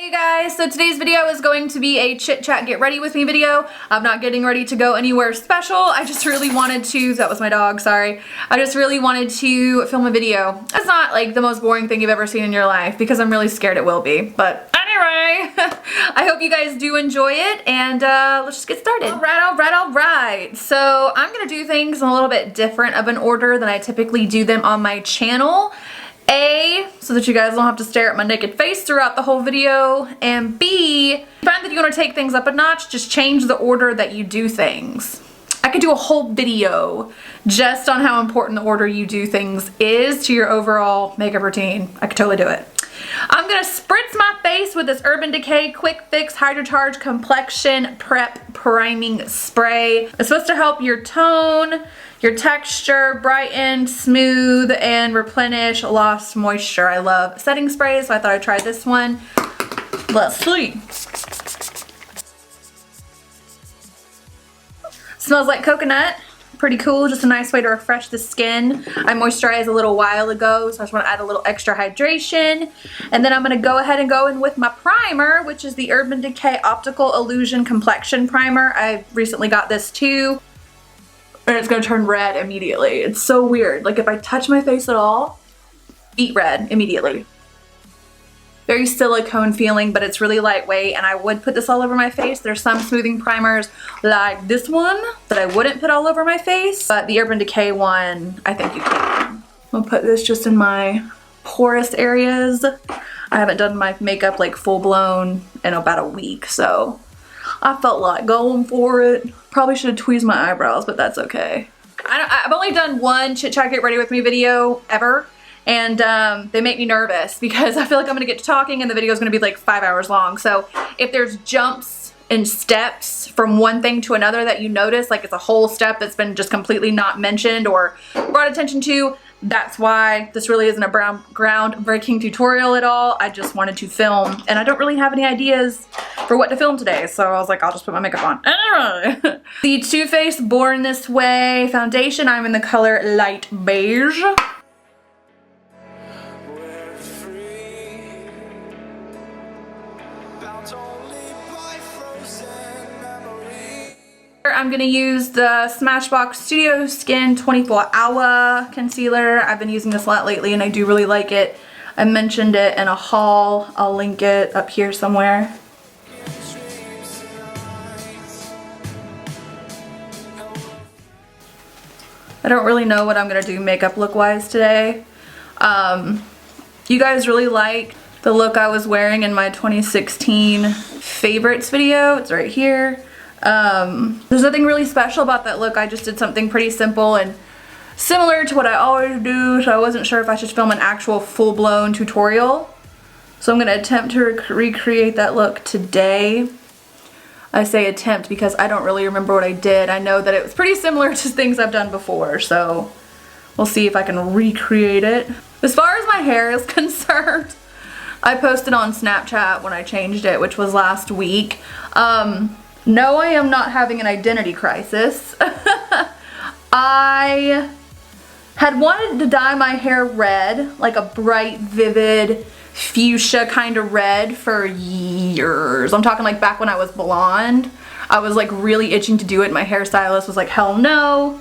Hey you guys, so today's video is going to be a Chit Chat Get Ready with me video. I'm not getting ready to go anywhere special. I just really wanted to, that was my dog, sorry. I just really wanted to film a video. It's not like the most boring thing you've ever seen in your life because I'm really scared it will be. But anyway, I hope you guys do enjoy it and let's just get started. Alright. So I'm gonna do things in a little bit different of an order than I typically do them on my channel. A, so that you guys don't have to stare at my naked face throughout the whole video, and B, if you find that you want to take things up a notch, just change the order that you do things. I could do a whole video just on how important the order you do things is to your overall makeup routine. I could totally do it. I'm gonna spritz my face with this Urban Decay Quick Fix Hydrocharge Complexion Prep Priming Spray. It's supposed to help your tone, your texture, brighten, smooth, and replenish lost moisture. I love setting sprays, so I thought I'd try this one. Let's see. Smells like coconut. Pretty cool, just a nice way to refresh the skin. I moisturized a little while ago, so I just want to add a little extra hydration. And then I'm going to go ahead and go in with my primer, which is the Urban Decay Optical Illusion Complexion Primer. I recently got this too. And it's gonna turn red immediately. It's so weird. Like if I touch my face at all, beet red immediately. Very silicone feeling, but it's really lightweight, and I would put this all over my face. There's some smoothing primers like this one that I wouldn't put all over my face, but the Urban Decay one, I think you can. I'll put this just in my porous areas. I haven't done my makeup like full blown in about a week, so I felt like going for it. Probably should have tweezed my eyebrows, but that's okay. I've only done one Chit Chat Get Ready With Me video ever, and they make me nervous because I feel like I'm gonna get to talking and the video is gonna be like 5 hours long. So if there's jumps and steps from one thing to another that you notice, like it's a whole step that's been just completely not mentioned or brought attention to, that's why this really isn't a groundbreaking tutorial at all. I just wanted to film, and I don't really have any ideas for what to film today, so I was like, I'll just put my makeup on. Anyway, the Too Faced Born This Way foundation. I'm in the color light beige. I'm gonna use the SMASHBOX Studio Skin 24-Hour Concealer. I've been using this a lot lately and I do really like it. I mentioned it in a haul. I'll link it up here somewhere. I don't really know what I'm gonna do makeup look wise today. You guys really like the look I was wearing in my 2016 favorites video. It's right here. There's nothing really special about that look. I just did something pretty simple and similar to what I always do, so I wasn't sure if I should film an actual full-blown tutorial. So I'm gonna attempt to recreate that look today. I say attempt because I don't really remember what I did. I know that it was pretty similar to things I've done before, so we'll see if I can recreate it. As far as my hair is concerned, I posted on Snapchat when I changed it, which was last week. No, I am not having an identity crisis. I had wanted to dye my hair red, like a bright, vivid, fuchsia kind of red for years. I'm talking like back when I was blonde. I was like really itching to do it. My hairstylist was like, hell no.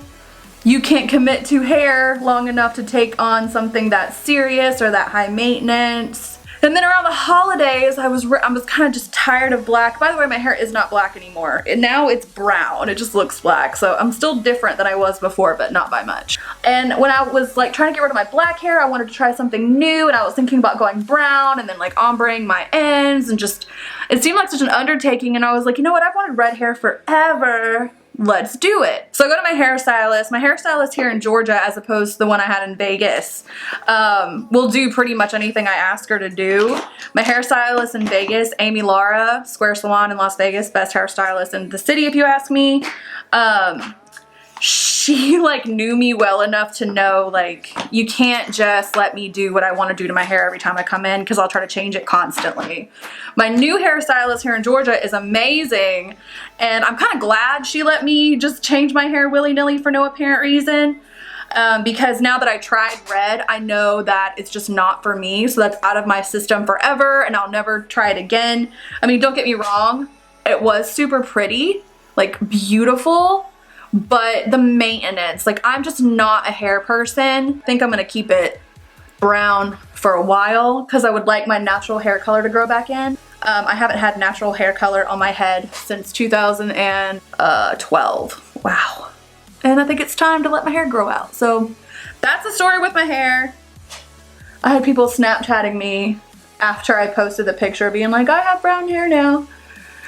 You can't commit to hair long enough to take on something that serious or that high maintenance. And then around the holidays, I was kind of just tired of black. By the way, my hair is not black anymore. And now it's brown. It just looks black. So I'm still different than I was before, but not by much. And when I was like trying to get rid of my black hair, I wanted to try something new, and I was thinking about going brown and then like ombreing my ends, and just, it seemed like such an undertaking. And I was like, you know what? I've wanted red hair forever. Let's do it. So I go to my hairstylist. My hairstylist here in Georgia, as opposed to the one I had in Vegas, will do pretty much anything I ask her to do. My hairstylist in Vegas, Amy Lara, Square Salon in Las Vegas, best hairstylist in the city if you ask me. She like knew me well enough to know like you can't just let me do what I want to do to my hair every time I come in, because I'll try to change it constantly. My new hairstylist here in Georgia is amazing, and I'm kind of glad she let me just change my hair willy-nilly for no apparent reason. because now that I tried red, I know that it's just not for me. So that's out of my system forever and I'll never try it again. I mean, don't get me wrong. It was super pretty, like beautiful, but the maintenance, like I'm just not a hair person. I think I'm gonna keep it brown for a while because I would like my natural hair color to grow back in. I haven't had natural hair color on my head since 2012. Wow. And I think it's time to let my hair grow out. So that's the story with my hair. I had people Snapchatting me after I posted the picture being like, I have brown hair now.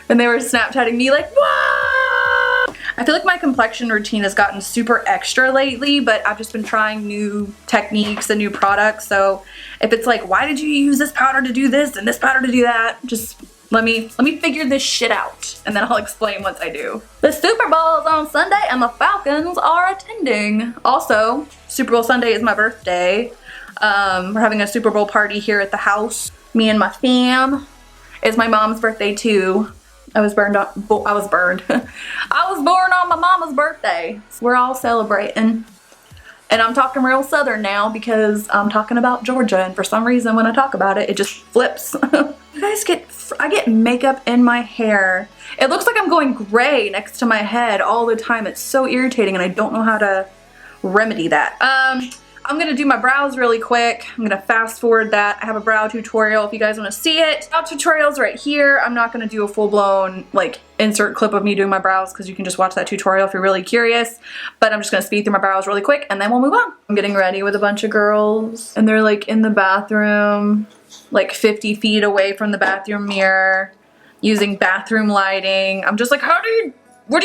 And they were Snapchatting me like, what? I feel like my complexion routine has gotten super extra lately, but I've just been trying new techniques and new products. So if it's like, why did you use this powder to do this and this powder to do that? Just let me figure this shit out and then I'll explain once I do. The Super Bowl is on Sunday and the Falcons are attending. Also, Super Bowl Sunday is my birthday. We're having a Super Bowl party here at the house. Me and my fam. It's my mom's birthday too. I was born on my mama's birthday. So we're all celebrating. And I'm talking real southern now because I'm talking about Georgia, and for some reason when I talk about it, it just flips. You guys I get makeup in my hair. It looks like I'm going gray next to my head all the time. It's so irritating and I don't know how to remedy that. I'm gonna do my brows really quick. I'm gonna fast forward that. I have a brow tutorial if you guys wanna see it. Brow tutorial's right here. I'm not gonna do a full-blown like insert clip of me doing my brows because you can just watch that tutorial if you're really curious. But I'm just gonna speed through my brows really quick and then we'll move on. I'm getting ready with a bunch of girls and they're like in the bathroom, like 50 feet away from the bathroom mirror, using bathroom lighting. I'm just like, what do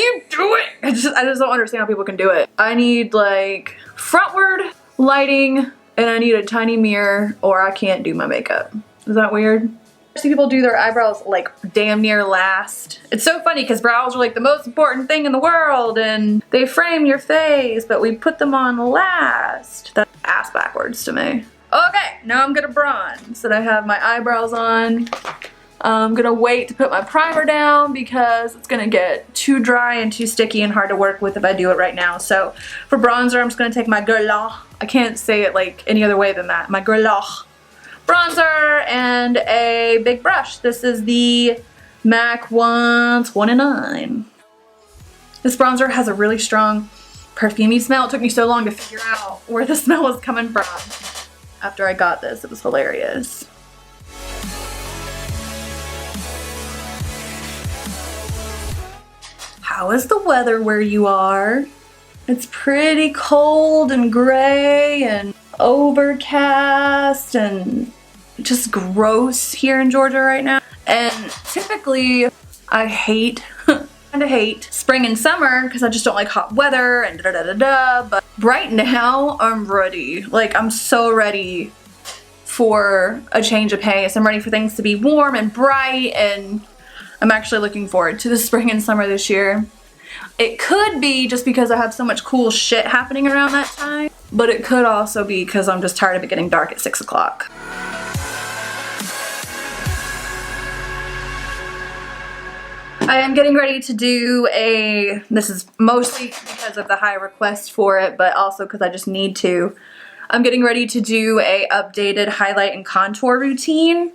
you do it? I just don't understand how people can do it. I need like frontward lighting and I need a tiny mirror or I can't do my makeup. Is that weird? I see people do their eyebrows like damn near last. It's so funny because brows are like the most important thing in the world and they frame your face, but we put them on last. That's ass backwards to me. Okay, now I'm gonna bronze. And I have my eyebrows on. I'm gonna wait to put my primer down because it's gonna get too dry and too sticky and hard to work with if I do it right now. So for bronzer, I'm just gonna take my GUERLAN. I can't say it like any other way than that. My GUERLAN bronzer and a big brush. This is the MAC 129. This bronzer has a really strong perfumey smell. It took me so long to figure out where the smell was coming from. After I got this, it was hilarious. How is the weather where you are? It's pretty cold and gray and overcast and just gross here in Georgia right now. And typically I kinda hate spring and summer because I just don't like hot weather and da-da-da-da-da. But right now I'm ready. Like I'm so ready for a change of pace. I'm ready for things to be warm and bright and I'm actually looking forward to the spring and summer this year. It could be just because I have so much cool shit happening around that time, but it could also be because I'm just tired of it getting dark at 6 o'clock. I am getting ready to do this is mostly because of the high request for it, but also because I just need to. I'm getting ready to do a updated highlight and contour routine.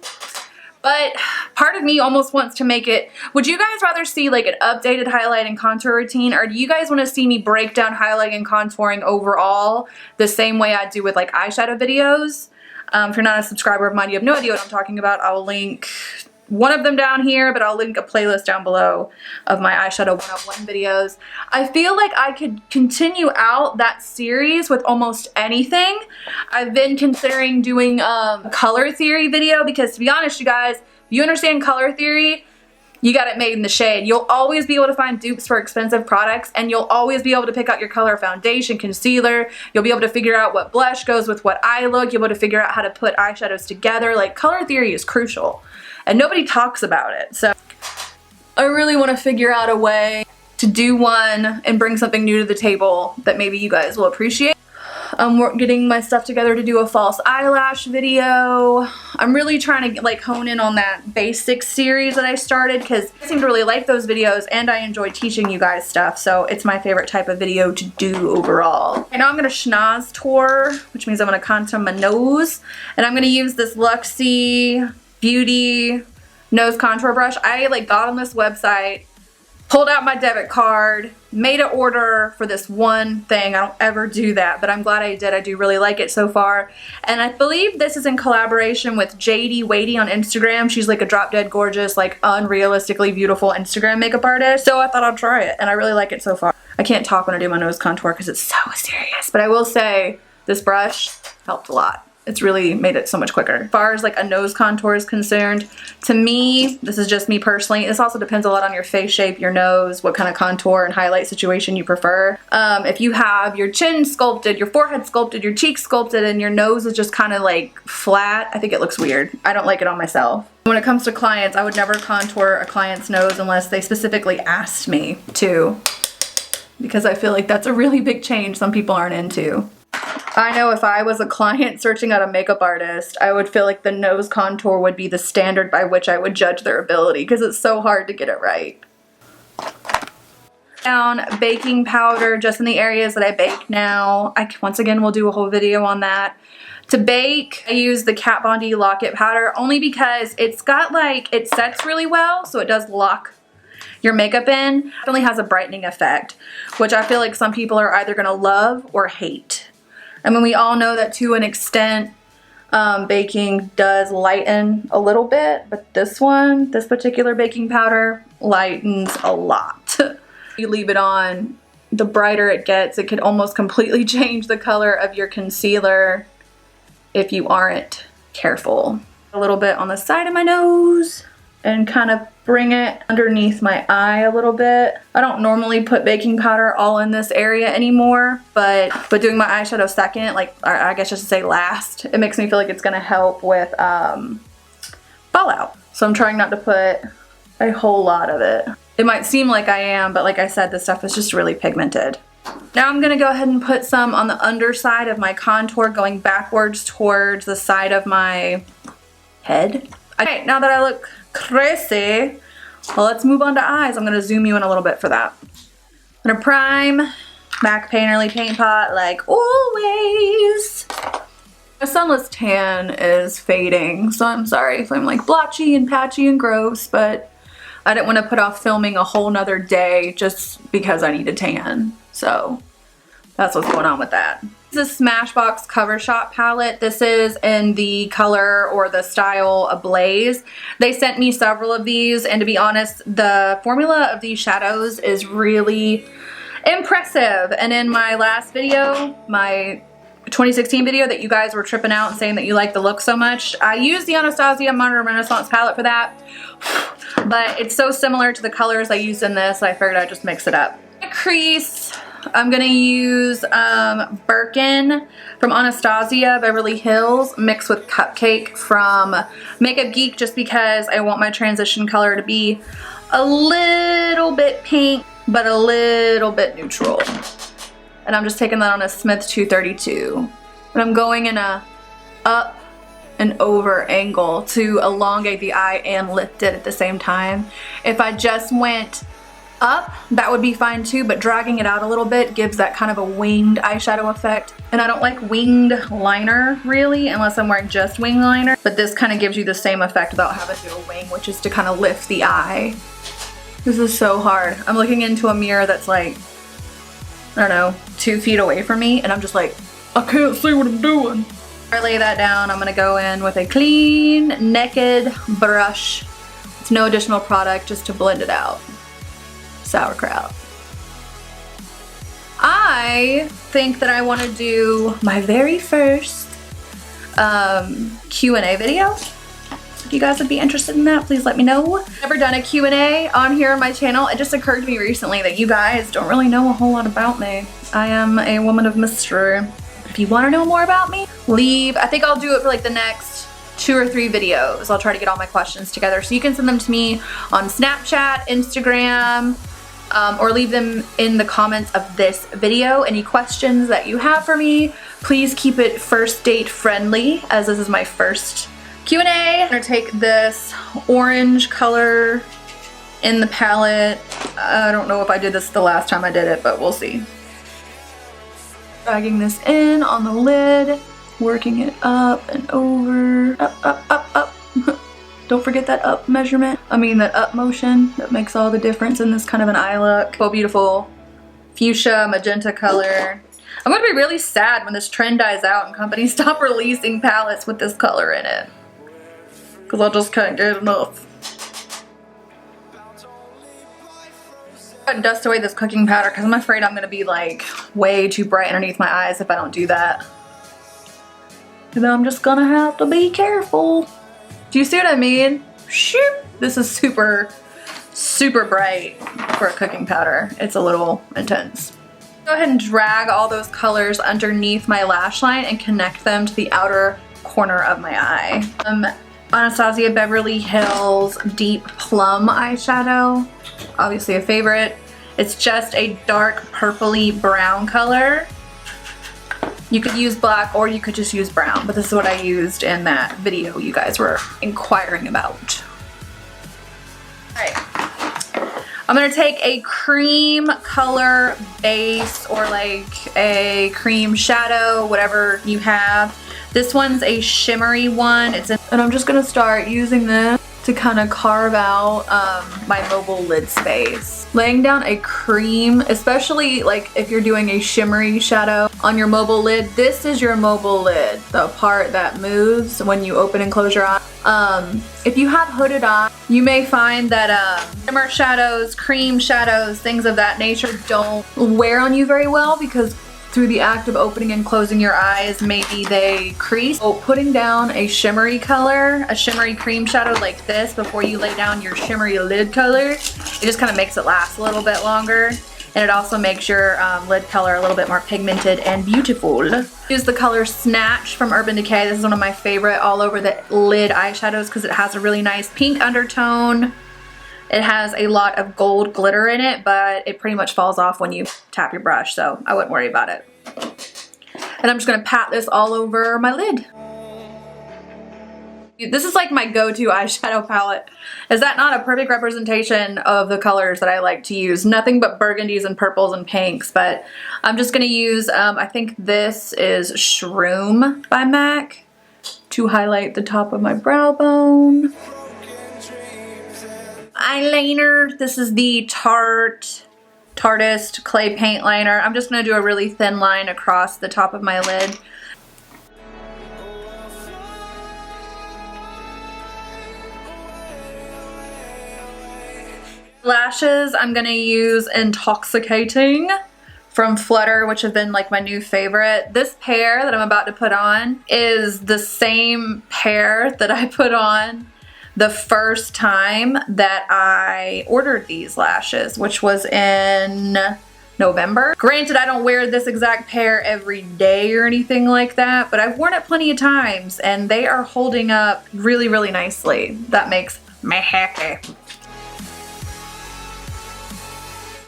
But part of me almost wants to make it, would you guys rather see like an updated highlight and contour routine, or do you guys want to see me break down highlighting and contouring overall the same way I do with like eyeshadow videos? If you're not a subscriber of mine, you have no idea what I'm talking about. I'll link one of them down here, but I'll link a playlist down below of my eyeshadow 101 videos. I feel like I could continue out that series with almost anything. I've been considering doing a color theory video because, to be honest, you guys, if you understand color theory, you got it made in the shade. You'll always be able to find dupes for expensive products, and you'll always be able to pick out your color foundation, concealer. You'll be able to figure out what blush goes with what eye look. You'll be able to figure out how to put eyeshadows together. Like, color theory is crucial. And nobody talks about it. So I really want to figure out a way to do one and bring something new to the table that maybe you guys will appreciate. I'm getting my stuff together to do a false eyelash video. I'm really trying to like hone in on that basics series that I started because I seem to really like those videos and I enjoy teaching you guys stuff, so it's my favorite type of video to do overall. And now I'm gonna schnoz tour, which means I'm gonna contour my nose, and I'm gonna use this Luxie Beauty nose contour brush. I like got on this website, pulled out my debit card, made an order for this one thing. I don't ever do that, but I'm glad I did. I do really like it so far. And I believe this is in collaboration with JD Waity on Instagram. She's like a drop dead gorgeous, like unrealistically beautiful Instagram makeup artist. So I thought I'd try it and I really like it so far. I can't talk when I do my nose contour because it's so serious, but I will say this brush helped a lot. It's really made it so much quicker. As far as like a nose contour is concerned, to me, this is just me personally, this also depends a lot on your face shape, your nose, what kind of contour and highlight situation you prefer. If you have your chin sculpted, your forehead sculpted, your cheeks sculpted, and your nose is just kind of like flat, I think it looks weird. I don't like it on myself. When it comes to clients, I would never contour a client's nose unless they specifically asked me to, because I feel like that's a really big change some people aren't into. I know if I was a client searching out a makeup artist, I would feel like the nose contour would be the standard by which I would judge their ability because it's so hard to get it right. Down baking powder just in the areas that I bake now. Once again, we'll do a whole video on that. To bake, I use the Kat Von D Lock-It powder only because it's got like, it sets really well, so it does lock your makeup in. It definitely has a brightening effect, which I feel like some people are either gonna love or hate. I mean, we all know that to an extent, baking does lighten a little bit, but this particular baking powder lightens a lot. You leave it on, the brighter it gets. It could almost completely change the color of your concealer if you aren't careful. A little bit on the side of my nose and kind of bring it underneath my eye a little bit. I don't normally put baking powder all in this area anymore, but doing my eyeshadow second, like I guess I should say last, it makes me feel like it's gonna help with fallout. So I'm trying not to put a whole lot of it. It might seem like I am, but like I said, this stuff is just really pigmented. Now I'm gonna go ahead and put some on the underside of my contour, going backwards towards the side of my head. Okay, now that I look crazy, well, let's move on to eyes. I'm gonna zoom you in a little bit for that. I'm gonna prime, MAC Painterly Paint Pot like always. My sunless tan is fading, so I'm sorry if I'm like blotchy and patchy and gross, but I didn't want to put off filming a whole nother day just because I need a tan. So that's what's going on with that. This is a SMASHBOX Cover Shop palette. This is in the color or the style ABLAZE. They sent me several of these, and to be honest, the formula of these shadows is really impressive. And in my last video, my 2016 video that you guys were tripping out and saying that you like the look so much, I used the Anastasia Modern Renaissance palette for that, but it's so similar to the colors I used in this, I figured I'd just mix it up. Crease, I'm gonna use BIRKIN from Anastasia Beverly Hills mixed with Cupcake from Makeup Geek, just because I want my transition color to be a little bit pink but a little bit neutral. And I'm just taking that on a Smith 232. But I'm going in a up and over angle to elongate the eye and lift it at the same time. If I just went up, that would be fine too, but dragging it out a little bit gives that kind of a winged eyeshadow effect. And I don't like winged liner really, unless I'm wearing just wing liner. But this kind of gives you the same effect without having to do a wing, which is to kind of lift the eye. This is so hard. I'm looking into a mirror that's like, I don't know, 2 feet away from me, and I'm just like, I can't see what I'm doing. Before I lay that down, I'm gonna go in with a clean, naked brush. It's no additional product, just to blend it out. Sauerkraut. I think that I want to do my very first Q&A video. If you guys would be interested in that, please let me know. I've never done a Q&A on here on my channel. It just occurred to me recently that you guys don't really know a whole lot about me. I am a woman of mystery. If you want to know more about me, leave. I think I'll do it for like the next 2 or 3 videos. I'll try to get all my questions together. So you can send them to me on Snapchat, Instagram, or leave them in the comments of this video. Any questions that you have for me, Please keep it first date friendly, as this is my first Q&A. I'm gonna take this orange color in the palette. I don't know if I did this the last time I did it, but we'll see. Dragging this in on the lid, working it up and over, up. Don't forget that up measurement. I mean that up motion. That makes all the difference in this kind of an eye look. Oh, beautiful fuchsia, magenta color. I'm gonna be really sad when this trend dies out and companies stop releasing palettes with this color in it. Cause I just can't get enough. Dust away this cooking powder because I'm afraid I'm gonna be like way too bright underneath my eyes if I don't do that. And then I'm just gonna have to be careful. Do you see what I mean? Shoot! This is super bright for a cooking powder. It's a little intense. Go ahead and drag all those colors underneath my lash line and connect them to the outer corner of my eye. Anastasia Beverly Hills Deep Plum eyeshadow. Obviously a favorite. It's just a dark purpley brown color. You could use black or you could just use brown, but this is what I used in that video you guys were inquiring about. Alright. I'm gonna take a cream color base or like a cream shadow, whatever you have. This one's a shimmery one. And I'm just gonna start using this to kind of carve out my mobile lid space. Laying down a cream, especially like if you're doing a shimmery shadow on your mobile lid, this is your mobile lid, the part that moves when you open and close your eye. If you have hooded eyes, you may find that shimmer shadows, cream shadows, things of that nature don't wear on you very well because through the act of opening and closing your eyes, maybe they crease. So putting down a shimmery color, a shimmery cream shadow like this before you lay down your shimmery lid color, it just kind of makes it last a little bit longer. And it also makes your lid color a little bit more pigmented and beautiful. Use the color Snatch from Urban Decay. This is one of my favorite all over the lid eyeshadows because it has a really nice pink undertone. It has a lot of gold glitter in it, but it pretty much falls off when you tap your brush, so I wouldn't worry about it. And I'm just gonna pat this all over my lid. This is like my go-to eyeshadow palette. Is that not a perfect representation of the colors that I like to use? Nothing but burgundies and purples and pinks, but I'm just gonna use, I think this is Shroom by MAC to highlight the top of my brow bone. Eyeliner, this is the Tartist clay paint liner. I'm just going to do a really thin line across the top of my lid. Lashes, I'm going to use Intoxicating from FLUTTER, which have been like my new favorite. This pair that I'm about to put on is the same pair that I put on the first time that I ordered these lashes, which was in November. Granted, I don't wear this exact pair every day or anything like that, but I've worn it plenty of times and they are holding up really, really nicely. That makes me happy.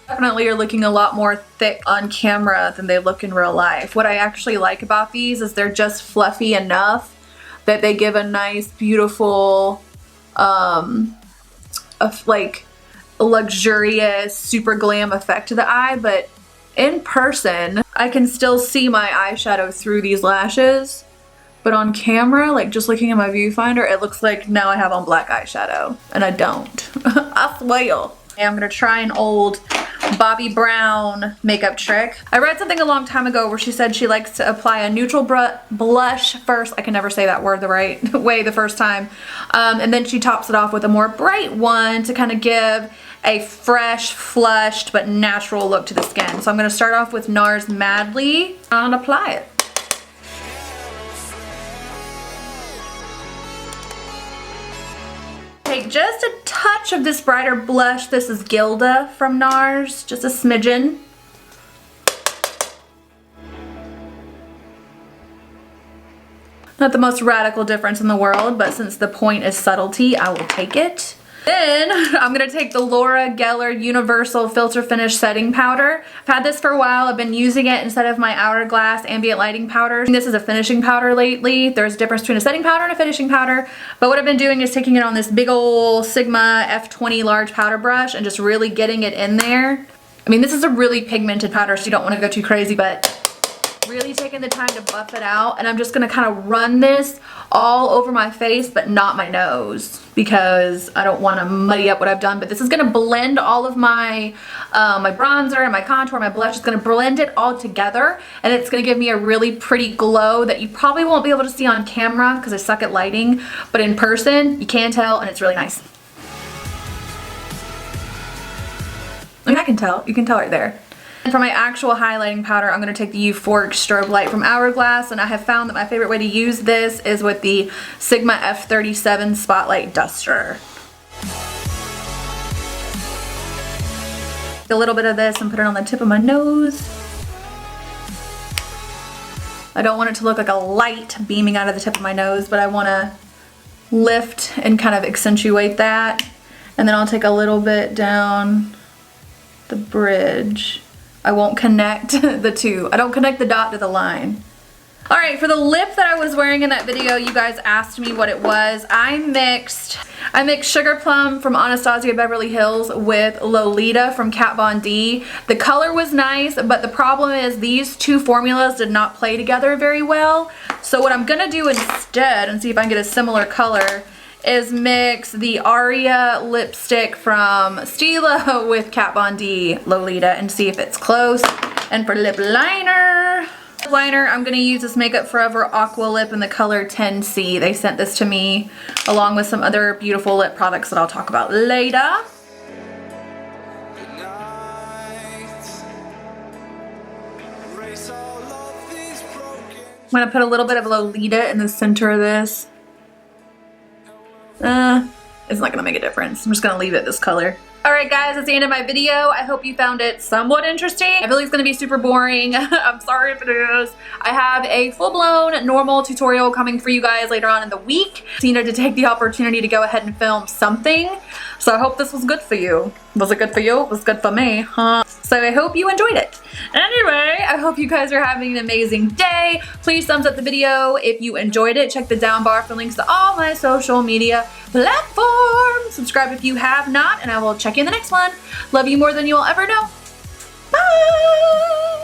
Definitely are looking a lot more thick on camera than they look in real life. What I actually like about these is they're just fluffy enough that they give a nice, beautiful, like luxurious, super glam effect to the eye, but in person, I can still see my eyeshadow through these lashes, but on camera, like just looking at my viewfinder, it looks like now I have on black eyeshadow, and I don't. I swear. I'm gonna try an old Bobbi Brown makeup trick. I read something a long time ago where she said she likes to apply a neutral blush first. I can never say that word the right way the first time. And then she tops it off with a more bright one to kind of give a fresh, flushed, but natural look to the skin. So I'm gonna start off with NARS Madly and apply it. Take just a touch of this brighter blush. This is GILDA from NARS, just a smidgen. Not the most radical difference in the world, but since the point is subtlety, I will take it. Then I'm gonna take the Laura Geller Universal Filter Finish Setting Powder. I've had this for a while. I've been using it instead of my Hourglass Ambient Lighting Powder. This is a finishing powder lately. There's a difference between a setting powder and a finishing powder. But what I've been doing is taking it on this big ol' Sigma F20 large powder brush and just really getting it in there. I mean, this is a really pigmented powder, so you don't want to go too crazy, but really taking the time to buff it out. And I'm just gonna kind of run this all over my face, but not my nose, because I don't want to muddy up what I've done. But this is gonna blend all of my my bronzer and my contour, my blush. It's gonna blend it all together, and it's gonna give me a really pretty glow that you probably won't be able to see on camera because I suck at lighting, but in person you can tell, and it's really nice. I mean, I can tell. You can tell right there. And for my actual highlighting powder, I'm going to take the Euphoric Strobe Light from Hourglass, and I have found that my favorite way to use this is with the Sigma F37 Spotlight Duster. A little bit of this and put it on the tip of my nose. I don't want it to look like a light beaming out of the tip of my nose, but I want to lift and kind of accentuate that. And then I'll take a little bit down the bridge. I won't connect the two. I don't connect the dot to the line. Alright, for the lip that I was wearing in that video, you guys asked me what it was. I mixed Sugar Plum from Anastasia Beverly Hills with Lolita from Kat Von D. The color was nice, but the problem is these two formulas did not play together very well. So what I'm gonna do instead, and see if I can get a similar color, is mix the Aria lipstick from Stila with Kat Von D Lolita and see if it's close. And for lip liner, I'm going to use this Makeup Forever Aqua Lip in the color 10C. They sent this to me along with some other beautiful lip products that I'll talk about later. I'm going to put a little bit of Lolita in the center of this. It's not gonna make a difference. I'm just gonna leave it this color. Alright guys, that's the end of my video. I hope you found it somewhat interesting. I feel like it's gonna be super boring. I'm sorry if it is. I have a full-blown normal tutorial coming for you guys later on in the week. So you know, to take the opportunity to go ahead and film something. So I hope this was good for you. Was it good for you? It was good for me, huh? So I hope you enjoyed it. Anyway, I hope you guys are having an amazing day. Please thumbs up the video if you enjoyed it. Check the down bar for links to all my social media platforms. Subscribe if you have not, and I will check you in the next one. Love you more than you will ever know. Bye!